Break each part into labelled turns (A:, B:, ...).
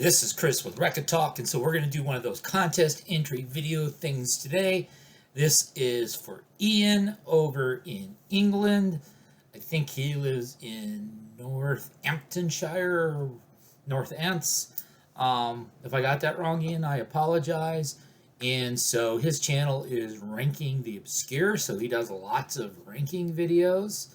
A: this is Chris with Record Talk, and so we're going to do one of those contest entry video things today. This is for Iain over in England. I think he lives in Northamptonshire or Northants. If I got that wrong, Iain, I apologize. And so his channel is Ranking the Obscure, so he does lots of ranking videos.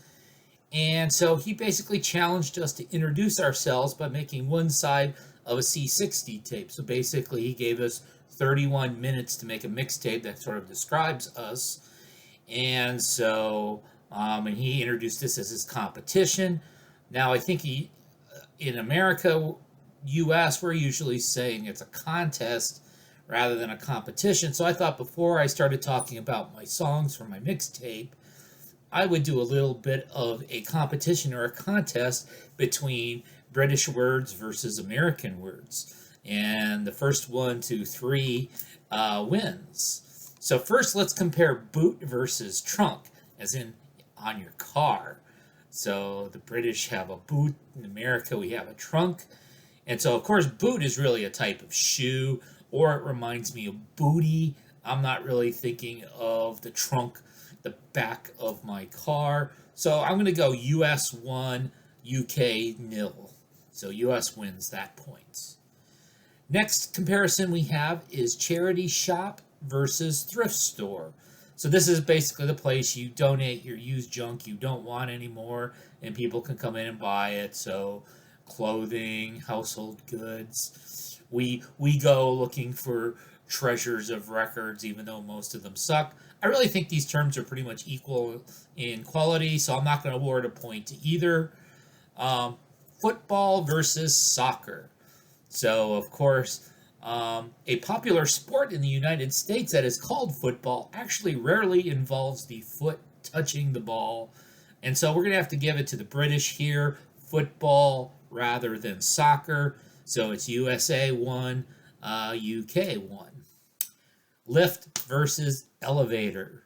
A: And so he basically challenged us to introduce ourselves by making one side of a C60 tape. So basically he gave us 31 minutes to make a mixtape that sort of describes us. And so, and he introduced this as his competition. Now I think in America, US, we're usually saying it's a contest rather than a competition. So I thought before I started talking about my songs for my mixtape, I would do a little bit of a competition or a contest between British words versus American words. And the first 1 to 3 wins. So first, let's compare boot versus trunk, as in on your car. So the British have a boot. In America, we have a trunk. And so, of course, boot is really a type of shoe, or it reminds me of booty. I'm not really thinking of the trunk, the back of my car. So I'm going to go US 1, UK 0. So US wins that point. Next comparison we have is charity shop versus thrift store. So this is basically the place you donate your used junk you don't want anymore, and people can come in and buy it. So clothing, household goods. We go looking for treasures of records, even though most of them suck. I really think these terms are pretty much equal in quality, so I'm not going to award a point to either. Football versus soccer. So, of course, a popular sport in the United States that is called football actually rarely involves the foot touching the ball. And so we're going to have to give it to the British here, football rather than soccer. So it's USA 1, UK 1. Lift versus elevator.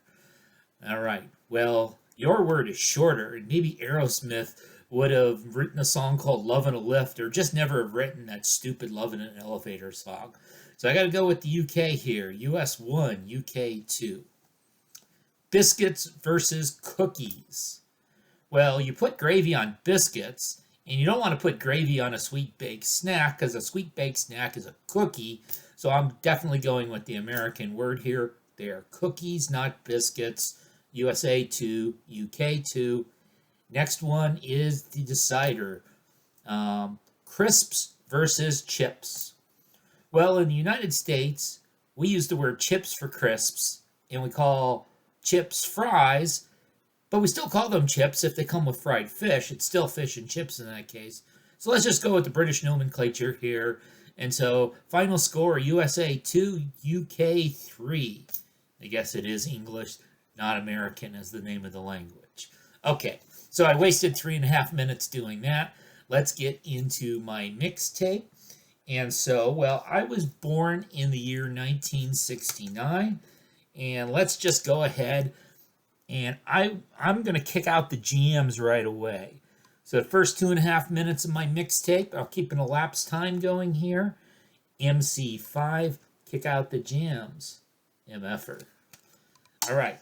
A: All right. Well, your word is shorter, and maybe Aerosmith would have written a song called Love in a Lift, or just never have written that stupid Love in an Elevator song. So I got to go with the UK here. US 1, UK 2. Biscuits versus cookies. Well, you put gravy on biscuits, and you don't want to put gravy on a sweet baked snack, because a sweet baked snack is a cookie. So I'm definitely going with the American word here. They are cookies, not biscuits. USA 2, UK 2. Next one is the decider. Crisps versus chips. Well, in the United States, we use the word chips for crisps, and we call chips fries, but we still call them chips if they come with fried fish. It's still fish and chips in that case. So let's just go with the British nomenclature here. And so, final score, USA 2, UK 3. I guess it is English, not American as the name of the language. Okay, so I wasted 3.5 minutes doing that. Let's get into my mixtape. And so, well, I was born in the year 1969. And let's just go ahead and I'm going to kick out the GMs right away. So the first 2.5 minutes of my mixtape, I'll keep an elapsed time going here. MC5, kick out the jams. MFer. All right.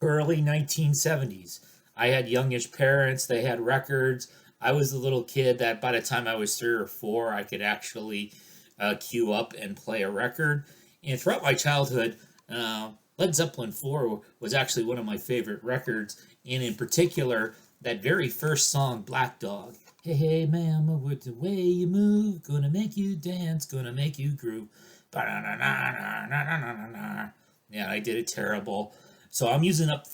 A: Early 1970s. I had youngish parents. They had records. I was the little kid that by the time I was 3 or 4, I could actually queue up and play a record. And throughout my childhood, Led Zeppelin 4 was actually one of my favorite records. And in particular, that very first song, Black Dog. Hey, hey, mama, with the way you move, gonna make you dance, gonna make you groove. Yeah, I did it terrible. So I'm using up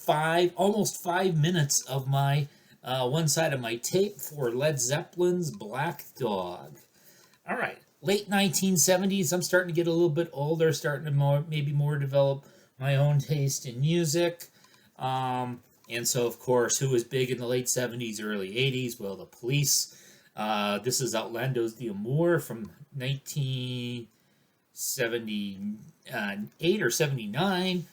A: almost 5 minutes of my one side of my tape for Led Zeppelin's Black Dog. All right, late 1970s. I'm starting to get a little bit older, starting to maybe more develop my own taste in music. And so, of course, who was big in the late 70s, early 80s? Well, the Police. This is Outlandos d'Amour from 1978 or 79.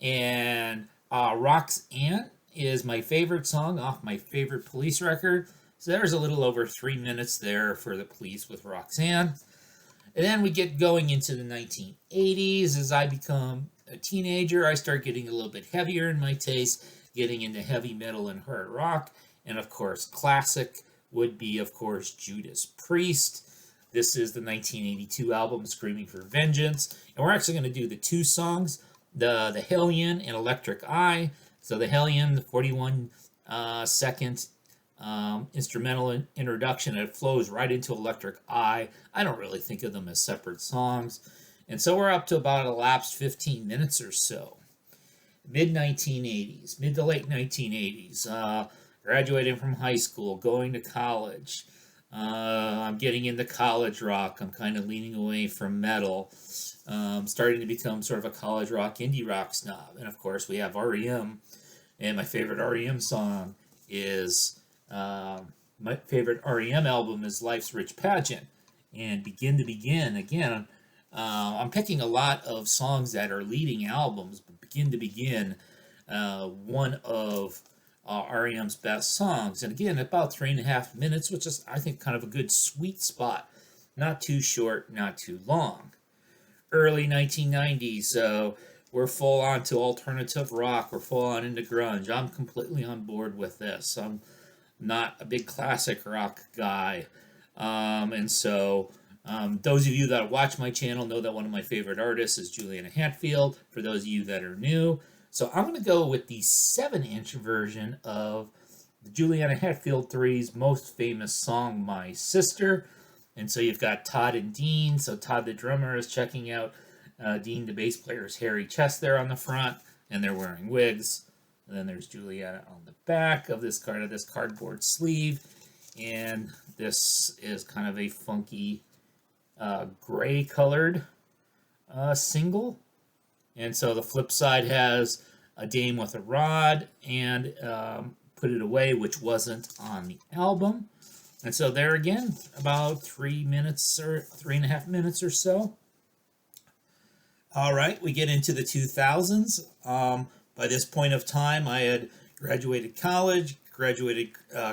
A: And Roxanne is my favorite song off my favorite Police record. So there's a little over 3 minutes there for the Police with Roxanne. And then we get going into the 1980s. As I become a teenager, I start getting a little bit heavier in my taste, getting into heavy metal and hard rock. And of course, classic would be, of course, Judas Priest. This is the 1982 album, Screaming for Vengeance. And we're actually going to do the two songs, the Hellion and Electric Eye. So the Hellion, the 41 second instrumental introduction, and it flows right into Electric Eye. I don't really think of them as separate songs. And so we're up to about elapsed 15 minutes or so. Mid to late 1980s. Graduating from high school, going to college. I'm getting into college rock. I'm kind of leaning away from metal. Starting to become sort of a college rock, indie rock snob. And of course, we have REM. And my favorite REM song is, my favorite REM album is Life's Rich Pageant. And Begin to Begin, again, I'm picking a lot of songs that are leading albums, but Begin to Begin, one of REM's best songs. And again, about 3.5 minutes, which is, I think, kind of a good sweet spot. Not too short, not too long. Early 1990s, so we're full on to alternative rock. We're full on into grunge. I'm completely on board with this. I'm not a big classic rock guy. And so those of you that watch my channel know that one of my favorite artists is Juliana Hatfield, for those of you that are new. So I'm going to go with the 7-inch version of the Juliana Hatfield 3's most famous song, My Sister. And so you've got Todd and Dean. So Todd, the drummer, is checking out Dean, the bass player's hairy chest there on the front, and they're wearing wigs. And then there's Juliana on the back of this cardboard sleeve. And this is kind of a funky gray colored single. And so the flip side has a dame with a rod and Put It Away, which wasn't on the album. And so there again, about 3 minutes or 3.5 minutes or so. All right, we get into the 2000s. By this point of time, I had graduated college, graduated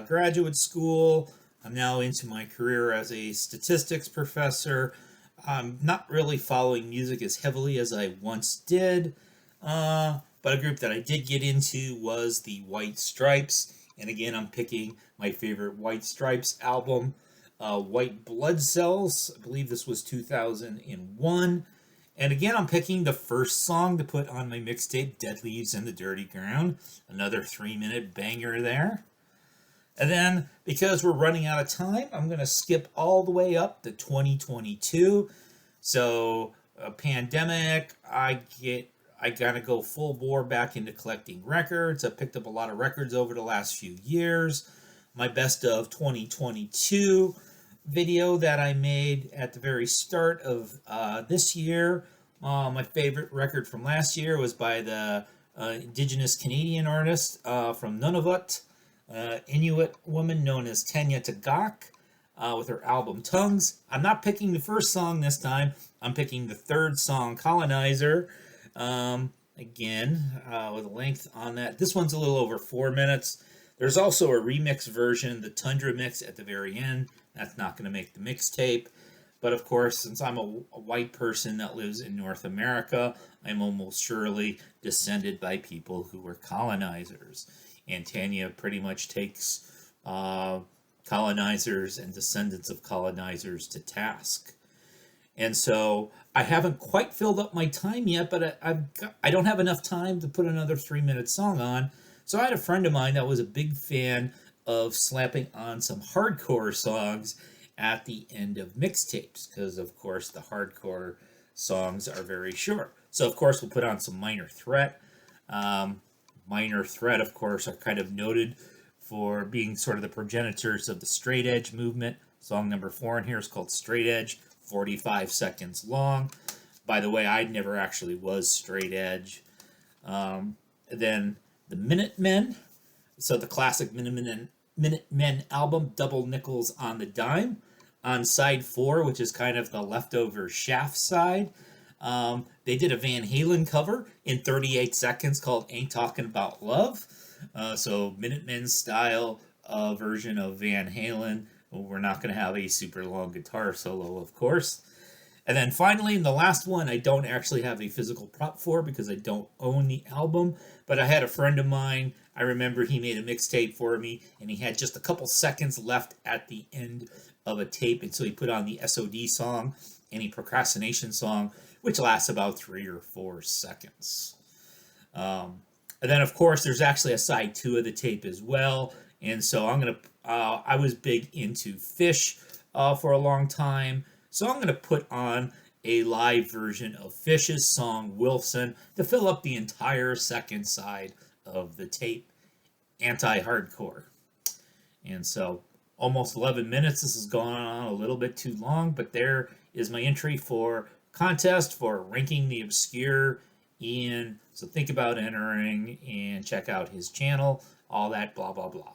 A: graduate school. I'm now into my career as a statistics professor. I'm not really following music as heavily as I once did, but a group that I did get into was the White Stripes. And again, I'm picking my favorite White Stripes album, White Blood Cells. I believe this was 2001. And again, I'm picking the first song to put on my mixtape, Dead Leaves in the Dirty Ground. Another 3-minute banger there. And then, because we're running out of time, I'm going to skip all the way up to 2022. So, a pandemic, I got to go full bore back into collecting records. I picked up a lot of records over the last few years. My best of 2022 video that I made at the very start of this year. My favorite record from last year was by the Indigenous Canadian artist from Nunavut, Inuit woman known as Tanya Tagaq, with her album Tongues. I'm not picking the first song this time. I'm picking the third song, Colonizer. Again, with a length on that. This one's a little over 4 minutes. There's also a remix version, the Tundra mix at the very end. That's not going to make the mixtape. But of course, since I'm a white person that lives in North America, I'm almost surely descended by people who were colonizers. And Tanya pretty much takes colonizers and descendants of colonizers to task. And so I haven't quite filled up my time yet, but I don't have enough time to put another 3-minute song on. So I had a friend of mine that was a big fan of slapping on some hardcore songs at the end of mixtapes, because of course the hardcore songs are very short. So of course we'll put on some Minor Threat. Minor Threat, of course, are kind of noted for being sort of the progenitors of the straight edge movement. Song number 4 in here is called Straight Edge, 45 seconds long. By the way, I never actually was straight edge. Then the Minutemen. So the classic Minutemen album, Double Nickels on the Dime. On side 4, which is kind of the leftover Shaft side, they did a Van Halen cover in 38 seconds called Ain't Talking About Love. So Minutemen style version of Van Halen. We're not going to have a super long guitar solo, of course. And then finally, in the last one, I don't actually have a physical prop for because I don't own the album, but I had a friend of mine. I remember he made a mixtape for me, and he had just a couple seconds left at the end of a tape, and so he put on the SOD song, any procrastination song, which lasts about 3 or 4 seconds. And then, of course, there's actually a side 2 of the tape as well, and so I was big into Fish for a long time. So I'm going to put on a live version of Fish's song Wilson to fill up the entire second side of the tape, anti-hardcore. And so almost 11 minutes. This has gone on a little bit too long, but there is my entry for contest for ranking the obscure Iain. So think about entering and check out his channel, all that blah, blah, blah.